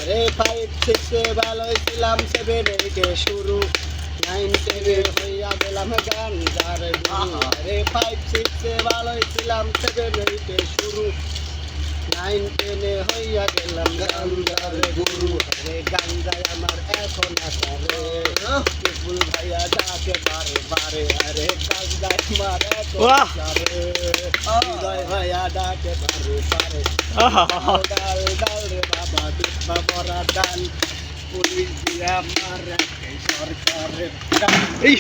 আরে 5 6 এ ভালোই ছিলাম 7 8 এ শুরু 9 10 এ হইয়া গেলাম গাঞ্জার গুরু আরে 5 6 এ ভালোই ছিলাম 7 8 এ শুরু 9 10 এ হইয়া গেলাম গাঞ্জার গুরু আরে গাঞ্জায় আমার এখন আশা রে বিপুল ভাইয়া ডাকে বারে বারে আরে গাঞ্জায় আমার এখন আশা রে হৃদয় ভাইয়া ডাকে বারে বারে ডাল ডাল রে বাবা দিব্যা বড়া ডাল পুলিশ দিয়ে আমার সরকারের এই